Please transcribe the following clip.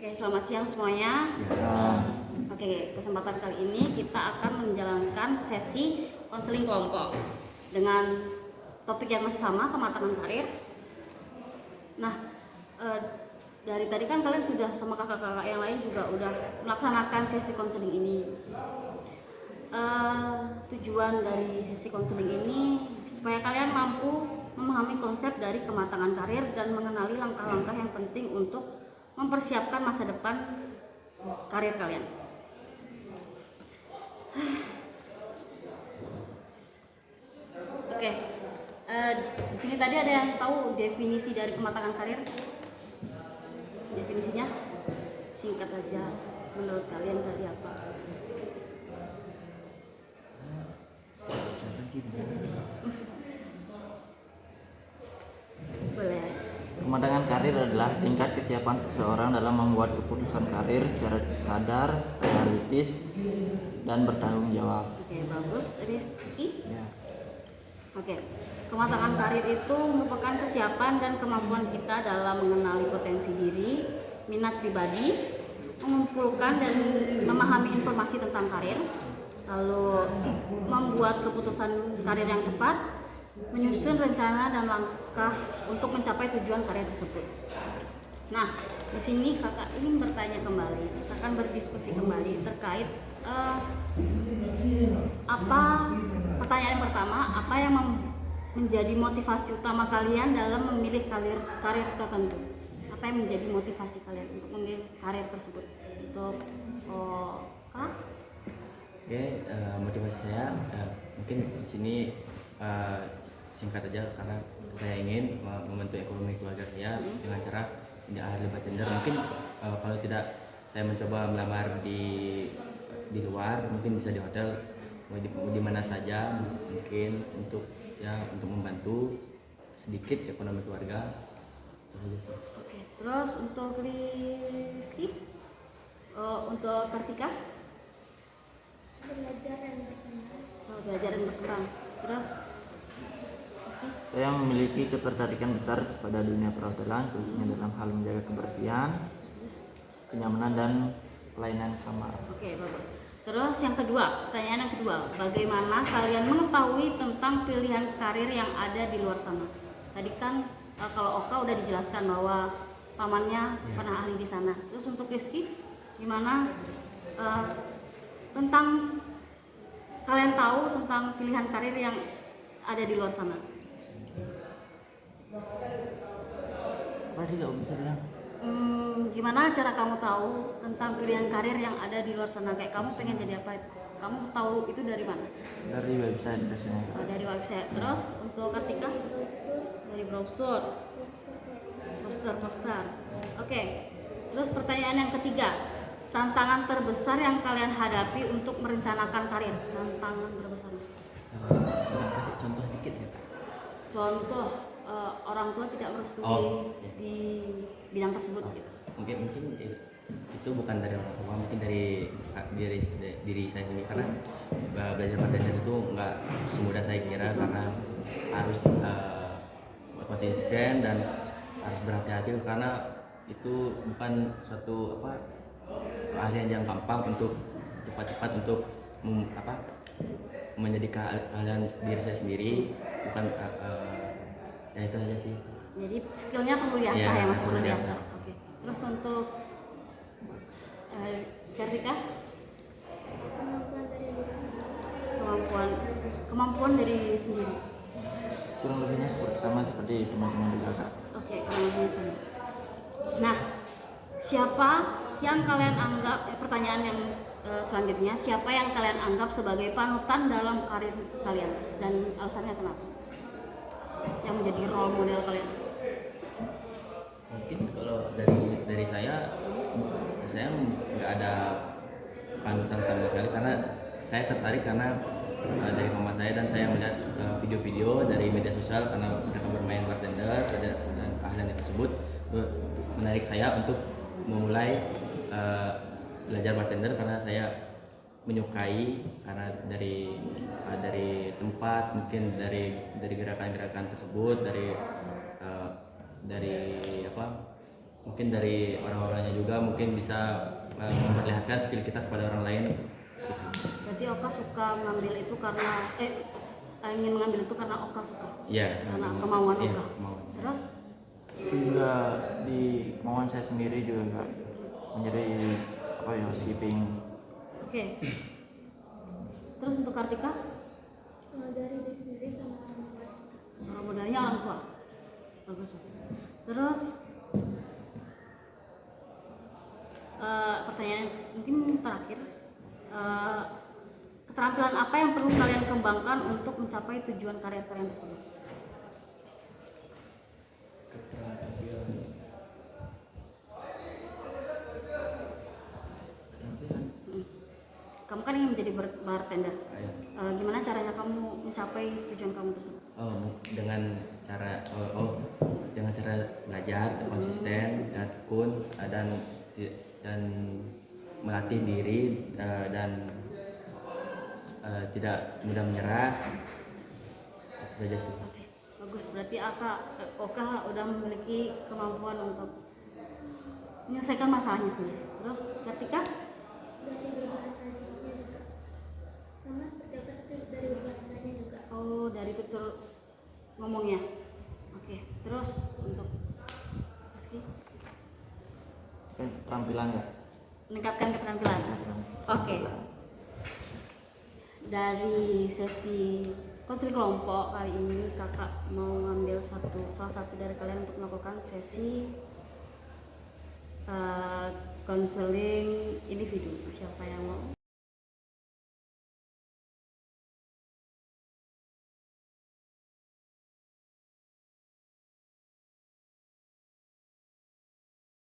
Oke, selamat siang semuanya. Ya. Oke, kesempatan kali ini kita akan menjalankan sesi konseling kelompok dengan topik yang masih sama, kematangan karir. Nah, dari tadi kan kalian sudah sama kakak-kakak yang lain juga udah melaksanakan sesi konseling ini. Tujuan dari sesi konseling ini supaya kalian mampu memahami konsep dari kematangan karir dan mengenali langkah-langkah yang penting untuk mempersiapkan masa depan karir kalian. Oke, di sini tadi ada yang tahu definisi dari kematangan karir? Definisinya singkat aja, menurut kalian tadi apa? Boleh. Kematangan karir adalah tingkat kesiapan seseorang dalam membuat keputusan karir secara sadar, realistis, dan bertanggung jawab. Oke, bagus. Rizky? Ya. Oke, kematangan karir itu merupakan kesiapan dan kemampuan kita dalam mengenali potensi diri, minat pribadi, mengumpulkan dan memahami informasi tentang karir, lalu membuat keputusan karir yang tepat, menyusun rencana dan langkah untuk mencapai tujuan karir tersebut. Nah, di sini kakak ingin bertanya kembali, kita akan berdiskusi kembali terkait apa pertanyaan yang pertama, apa yang menjadi motivasi utama kalian dalam memilih karir tertentu? Apa yang menjadi motivasi kalian untuk memilih karir tersebut? Untuk Kak? Oke, motivasi saya mungkin di sini singkat aja karena saya ingin membantu ekonomi keluarga saya dengan cara tidak ada bartender. Mungkin kalau tidak saya mencoba melamar di luar, mungkin bisa di hotel, di mana saja, mungkin untuk membantu sedikit ekonomi keluarga. Oke, terus untuk Rizky, untuk Kartika? Belajar dan berkembang. Terus Rizky? Saya memiliki ketertarikan besar pada dunia perhotelan, khususnya dalam hal menjaga kebersihan, kenyamanan, dan pelayanan kamar. Oke, bagus. Terus yang kedua, pertanyaan yang kedua, bagaimana kalian mengetahui tentang pilihan karir yang ada di luar sana? Tadi kan kalau Oka udah dijelaskan bahwa pamannya pernah ahli di sana. Terus untuk Rizky, gimana tentang kalian tahu tentang pilihan karir yang ada di luar sana? Apa sih nggak bisa bilang? Gimana cara kamu tahu tentang pilihan karir yang ada di luar sana? Kayak kamu pengen jadi apa itu? Kamu tahu itu dari mana? Dari website biasanya. Dari website. Terus untuk Kartika? Dari browser. Poster. Oke. Terus pertanyaan yang ketiga, tantangan terbesar yang kalian hadapi untuk merencanakan karir. Tantangan terbesar. Kasih contoh dikit ya. Contoh, orang tua tidak merestui di bidang tersebut. Gitu. Mungkin itu bukan dari orang tua, mungkin dari diri saya sendiri, karena belajar bartender itu nggak semudah saya kira, karena harus konsisten dan harus berhati-hati, karena itu bukan suatu keahlian yang gampang untuk cepat-cepat untuk menjadi keahlian diri saya sendiri, bukan ya itu aja sih. Jadi skillnya perlu diasah ya, masih perlu diasah. Oke. Terus untuk Kartika? Kemampuan dari diri sendiri. Kurang lebihnya sama seperti teman-teman juga, Kak. Oke, kurang lebihnya sama. Nah, siapa yang kalian anggap, pertanyaan yang selanjutnya, siapa yang kalian anggap sebagai panutan dalam karir kalian dan alasannya kenapa? Yang menjadi role model kalian? Mungkin kalau dari saya nggak ada panutan sama sekali, karena saya tertarik karena dari mama saya, dan saya melihat video-video dari media sosial karena mereka bermain bartender dan keahlian tersebut menarik saya untuk memulai belajar bartender, karena saya menyukai, karena dari tempat, mungkin dari gerakan-gerakan tersebut, dari mungkin dari orang-orangnya juga mungkin bisa memperlihatkan skill kita kepada orang lain gitu. Berarti Oka suka mengambil itu karena ingin mengambil itu karena Oka suka. Iya, Karena kemauan iya, Oka. kemauan. Terus Itu juga di kemauan saya sendiri juga nggak menjadi apa ya, housekeeping. oke. Terus untuk Kartika? Dari diri sendiri sama orang tua. Modalnya orang tua. Bagus. Terus pertanyaan mungkin terakhir. Keterampilan apa yang perlu kalian kembangkan untuk mencapai tujuan karir kalian tersebut? Kamu kan ingin menjadi bartender. Iya. Gimana caranya kamu mencapai tujuan kamu tersebut? Dengan cara dengan cara belajar konsisten dan tekun dan melatih diri dan tidak mudah menyerah. Itu saja sih. Oke, bagus. Berarti Oka udah memiliki kemampuan untuk menyelesaikan masalahnya sendiri. Terus ketika Dari berbahasanya juga. Sama seperti apa tapi dari berbahasanya juga. dari tutur ngomongnya. Oke, terus untuk Rizky, Kan keterampilan nggak? meningkatkan keterampilan. Oke. Dari sesi konseling kelompok kali ini kakak mau ngambil salah satu dari kalian untuk melakukan sesi konseling individu.